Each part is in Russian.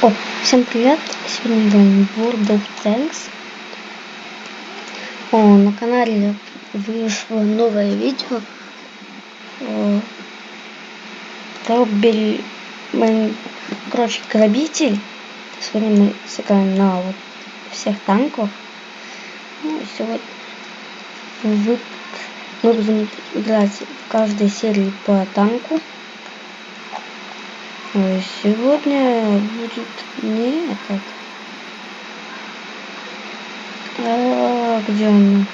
О, всем привет! Сегодня играем в World of Tanks. На канале вышло новое видео. Короче, грабитель. Сегодня мы сыграем на вот всех танках. Сегодня мы будем играть в каждой серии по танку. Сегодня будет не этот. Где он?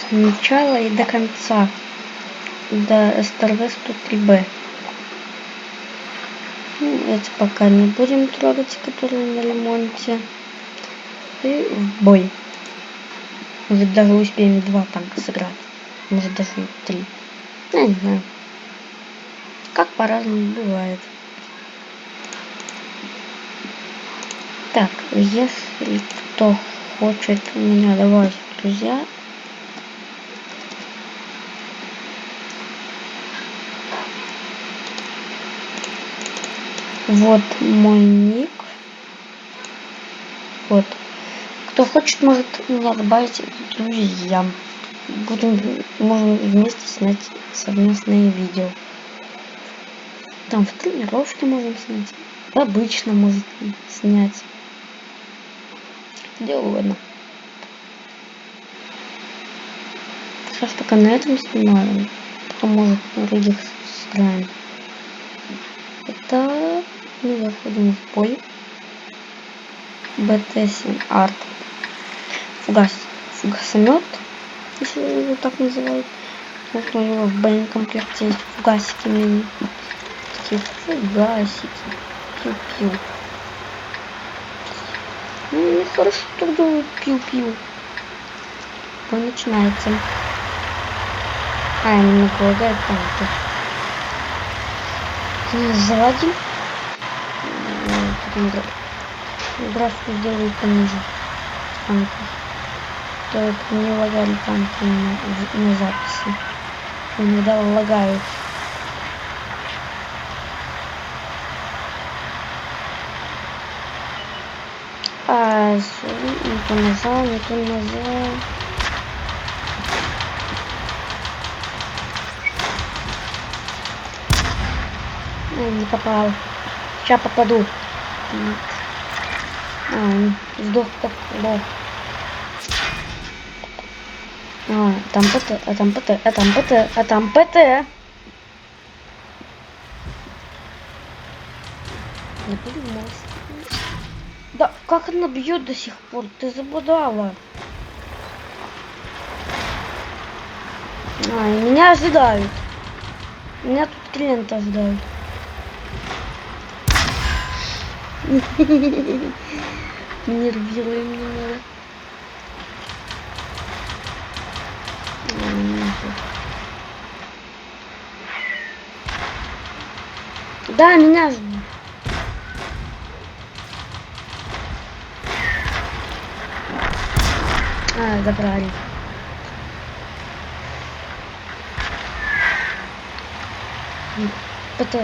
Сначала и до конца. До СТРВ-103Б. Эти пока не будем трогать, которые на ремонте. И в бой. Может, даже успеем 2 танка сыграть. Может, даже 3. Я не знаю. Как по-разному бывает. Так, если кто хочет меня добавить в друзья, вот мой ник. Вот. Кто хочет, может меня добавить в друзья. Можем вместе снять совместные видео. Там в тренировке можем снять. Обычно может снять. Где угодно. Сейчас пока на этом снимаю. Потом может на других сыграем. Это мы заходим в бой. БТ-7 арт. Фугасомет, если его так называют. Вот у него в боекомплекте есть фугасики мини. Такие фугасики. Пиу-пиу. Ну, хорошо тогда пиу-пиу. Бой начинается. Именно лагает танки. Заводим. Графику сделаю пониже. Танки. То не лагали танки на записи. Иногда лагают. Не то нажал, не то нажал. Не попал. Сейчас попаду. Сдох как лох. Там ПТ, а там ПТ, а там ПТ, а там ПТ. Я подумалась. Да как она бьет до сих пор? Ты забудала. Меня ожидают. Меня тут клиенты ожидают. Нервируем немного. Да, меня ждут. Забрали. ПТ.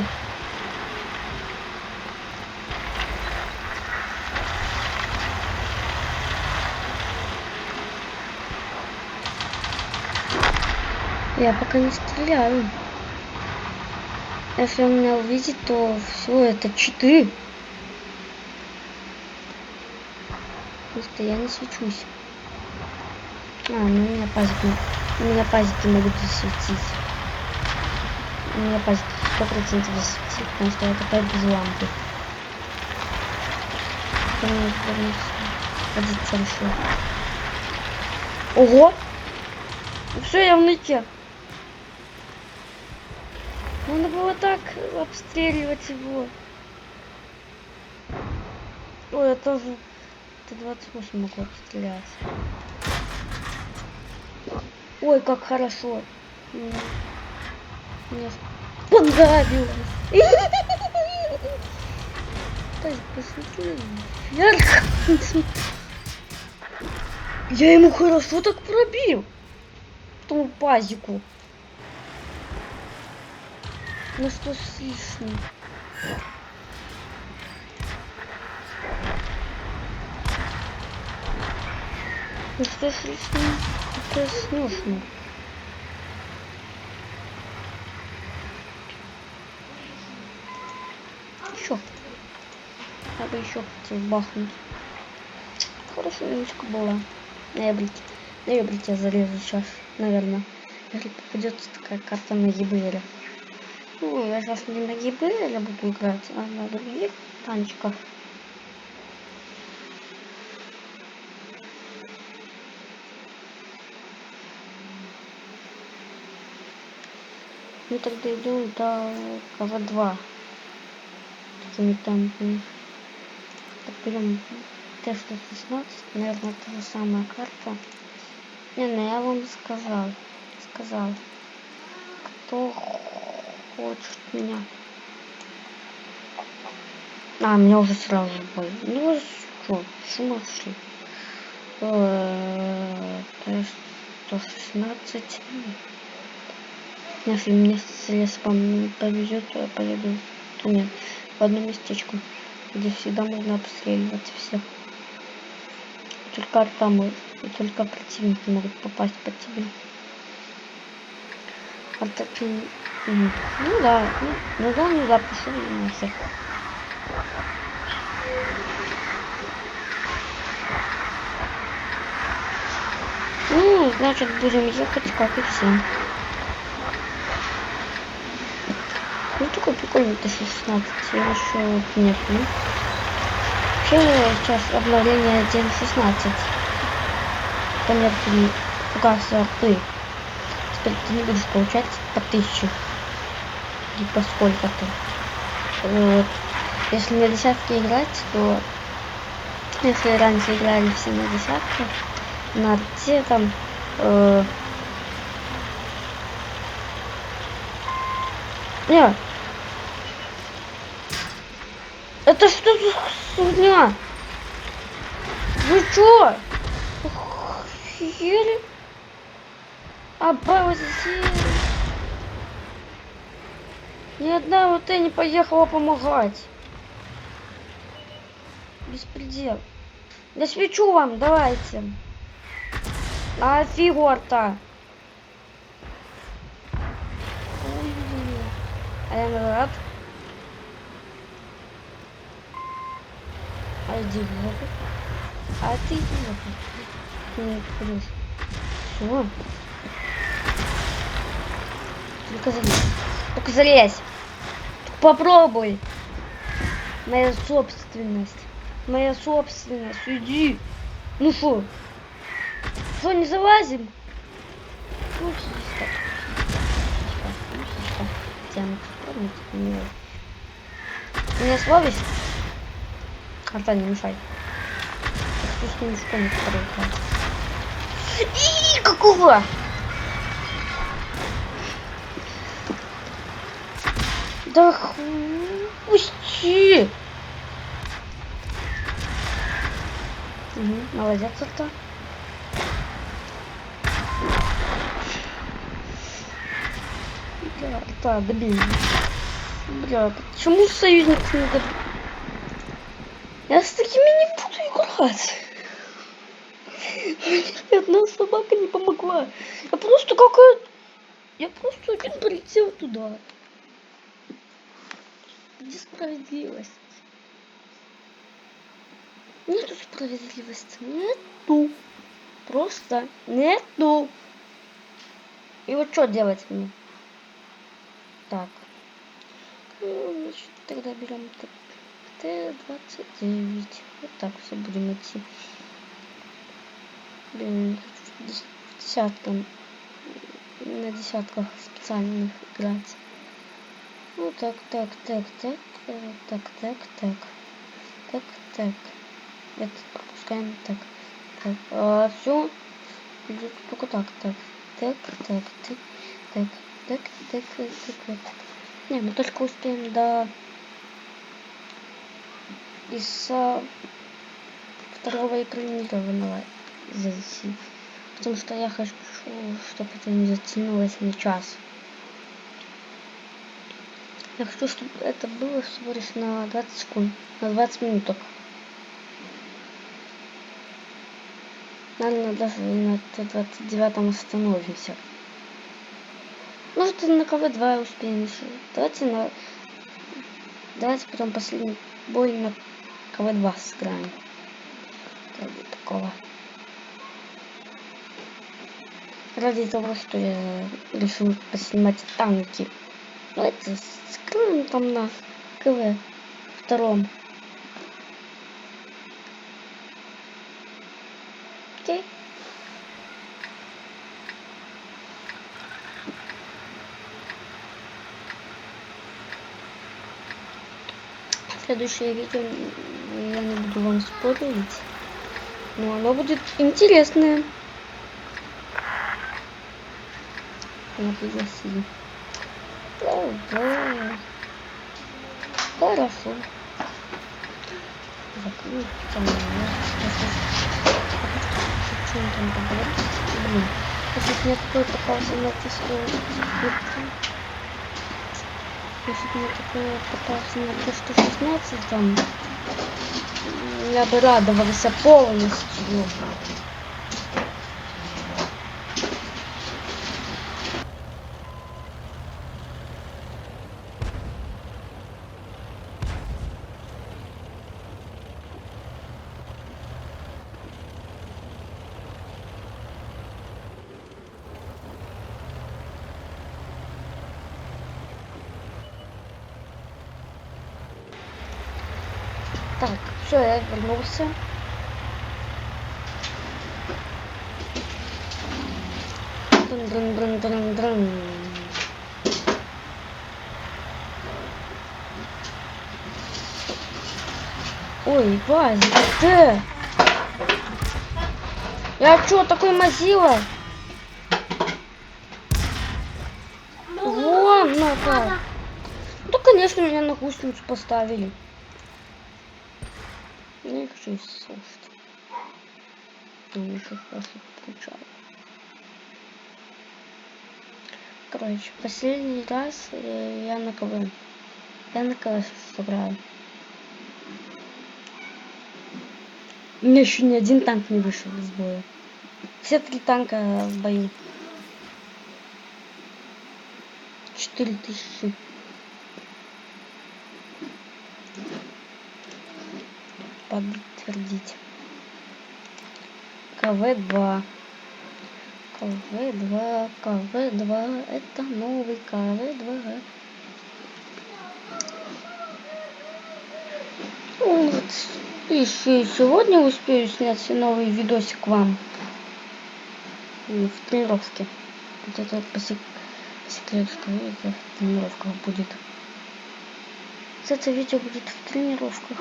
Я пока не стреляю. Если он меня увидит, то все, это читы. Просто я не свечусь. Ну меня пазики могут засветить. Меня пазики 100% засветить, потому что я такая без лампы. Позиция решила. Ого! Все, я в ныке. Надо было так обстреливать его. Ой, я тоже Т-28 могу обстрелять. Ой, как хорошо. Мне понравилось. Так, посмотри вверх. Я ему хорошо так пробил. Тому пазику. Ну что с лишним? Ну что с лишним? Это сношно. Еще. Я бы еще хотел бахнуть. Хорошая минутка была. Ноябрить я зарезу сейчас, наверное. Если попадется такая карта на ЕБР. Ну, я сейчас не на ЕБР буду играть, а на других танчиках. Мы тогда идем до КВ-2. Такими темпами. Так, берем Т-116, наверное, та же самая карта. Не, ну я вам сказал, кто хочет меня. А, меня уже сразу бой. Ну что, с ума шли. Т-116. Если мне с респом повезет, то я поеду. То нет, в одно местечко, где всегда можно обстреливать всех. Только арта может, и только противники могут попасть под тебя. Арта, ну да, пошел на всех. Ну, значит, будем ехать, как и все. Ну, такой прикольный Т-16, я еще нет, ну. Вообще, сейчас обновление 1.16. Например, ты фугасы арты. Теперь ты не будешь получать по 1000. И по сколько-то. Вот. Если на десятке играть, то... Если раньше играли все на десятке, на арте там... Нет. Это что за хуйня? Вы чё? Охуели? Обалдели. Ни одна вот не поехала помогать. Беспредел. Я свечу вам, давайте. А фигу арта. А я назад. А иди в жопу. А ты иди в жопу. Ты не подходишь. Все. Только залезь. Только залезь. Только попробуй. Моя собственность. Моя собственность. Иди. Ну шо? Что, не залазим? Ну, тихо. Тянут. Ты меня словишь? Арта, не мешай. Я хочу с ним школьник проиграть. И какого? Да пусти! Угу, молодец, Арта. Бля, Арта, добей. Бля, почему союзник не добил? Я с такими не буду играть. Ни одна собака не помогла. Я просто один полетел туда. Где справедливость? Нету справедливости. Нету. Просто нету. И вот что делать мне? Так. Ну, значит, тогда берем Т-29. Вот так все будем идти. Блин, десяткам. На десятках специальных играть. Ну так. Это пропускаем так. Все идет только так. Не, мы только успеем до из второго экранированного зайти. Потому что я хочу, чтобы это не затянулось на час. Я хочу, чтобы это было всего лишь на 20 секунд, на 20 минуток. Наверное, даже на 29-м остановимся. Может, и на КВ-2 успеем еще. Давайте потом последний бой на КВ-2 сыграем. Ради такого. Ради того, что я решил поснимать танки. Давайте сыграем там на КВ-2. Окей. Следующее видео я не буду вам спойлерить, но оно будет интересное. Я пригласил. Да. Хорошо. Закрыть там. Что он там поговорит? Если мне такое попался на Если бы мне такое попался на Т-116, там, я бы радовался полностью. Так, все, я вернулся. Дрын-дрын-дрын-дрын-дрын. Ой, Вась, ты! Я чё, такой мазила? Вон, ну-ка. Ну, конечно, меня на гусеницу поставили. Я не хочу их слушать. Он еще хорошо включал. Короче, последний раз я на КВ. Я на КВ собрал. У меня еще ни один танк не вышел из боя. Все 3 танка в бою. 4000. Подтвердить. КВ-2. КВ-2. КВ-2. Это новый КВ-2. Вот. Еще сегодня успею снять новый видосик вам. В тренировке. Вот это по секрету, что это в тренировках будет. Это видео будет в тренировках.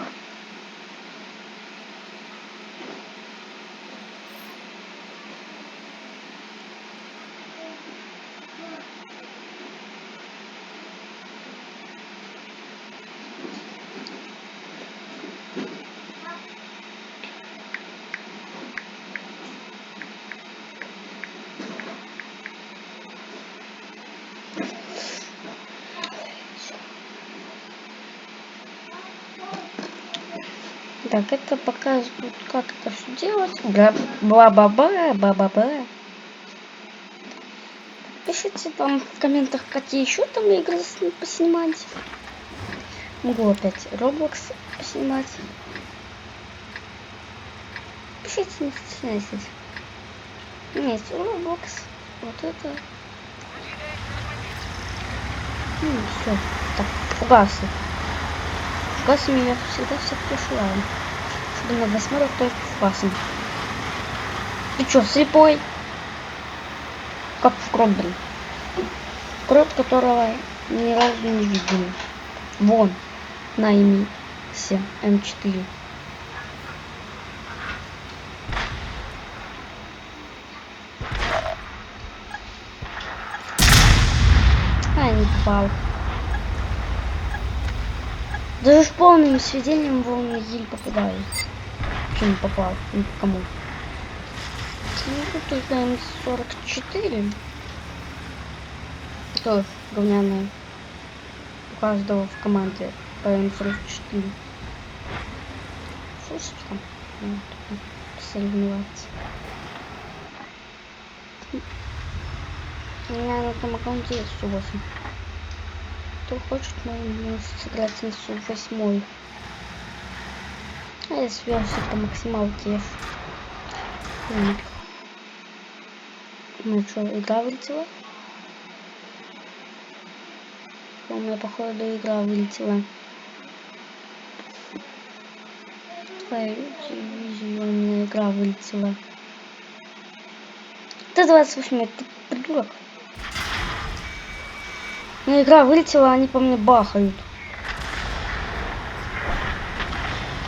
Так, это показывает, как это все делать. Бла-бла-бла. Пишите там в комментах, какие еще там игры поснимать. Могу опять Roblox поснимать. Пишите, не стесняйтесь. Есть Roblox. Вот это. Все. Так, фугасы. Фугасы меня всегда все пришиваем. Особенно в осмотрах только фугасом. Ты чё, слепой? Как в крот, блин. Крот, которого ни разу не видели. Вон, на имисе М4. А, не попал. Даже с полным сведением волны еле попадает. Почему не попал? Никому. Ну, тут только М44. То говняная. каждого в команде по М44. Слушай, соревноваться. У меня на том аккаунте есть Су-8. Кто хочет, можно сыграть на Су-8. А я сверился по максималке. Ну что, игра вылетела? У меня, походу, игра вылетела. У меня игра вылетела. Ты 28, ты придурок. У меня игра вылетела, они по мне бахают.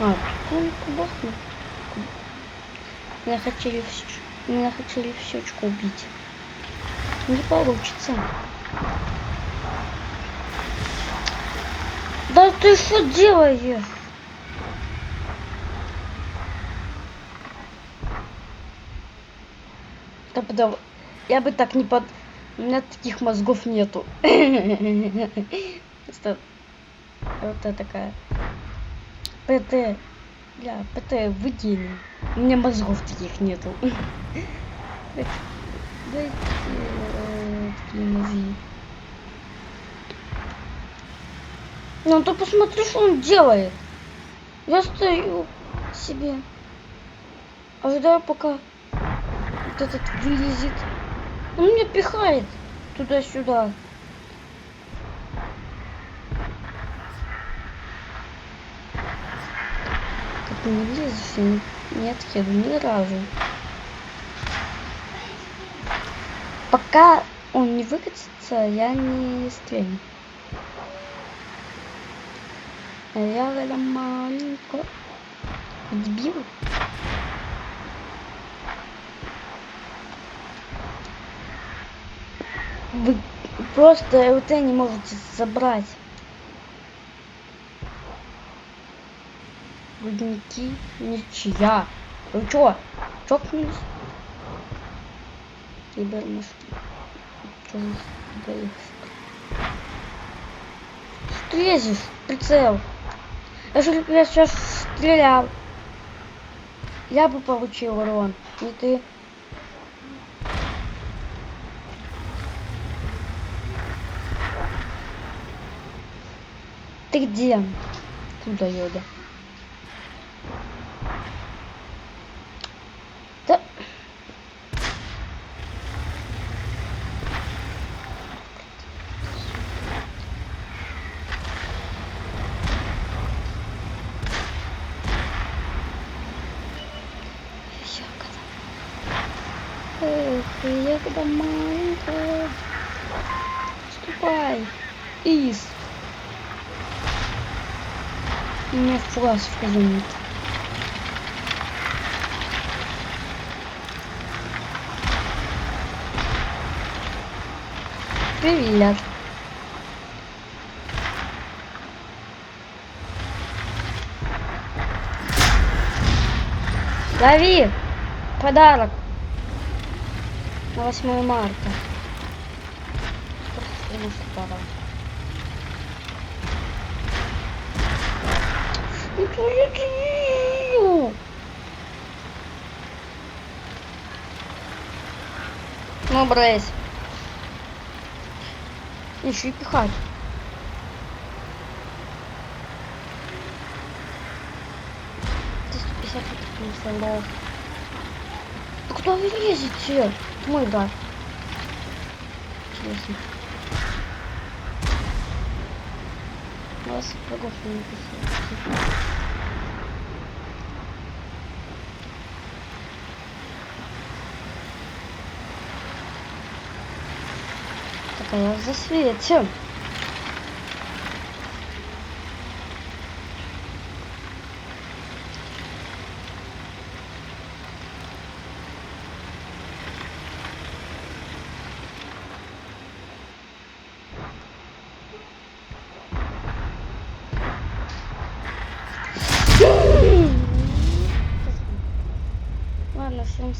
А, он бахнул. Меня хотели в щечку убить. Не получится. Да ты что делаешь? Да подавай. Я бы так не под... У меня таких мозгов нету. Просто вот такая. ПТ. Бля, ПТ, вы гений. У меня мозгов таких нету. Дайте такие мозги. Ну, то посмотри, что он делает. Я стою себе. Ожидаю, пока вот этот вылезет. Он меня пихает туда-сюда. Как не влезешь, я не отъеду ни разу. Пока он не выкатится, я не стрельну. А я рядом маленько. Дебил. Вы просто ЛТ не можете забрать. Рудники, ничья. Вы чё? Чокнулись? Либо может... Ты лезешь? Прицел. Если бы я сейчас стрелял, я бы получил урон. И ты... Ты где? Куда, Йода? Да... Эх, я когда маленькая. Ступай. Из. У меня флаг в казине. Привет. Лови! Подарок. На 8 марта. Ну, брейс. Еще и пихать. Слов. А куда вы лезете? Это мой брат. Интересно. Вас врагов не написано. Такая в засвете. Ладно, всем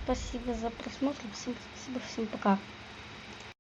спасибо за просмотр, всем спасибо, всем пока.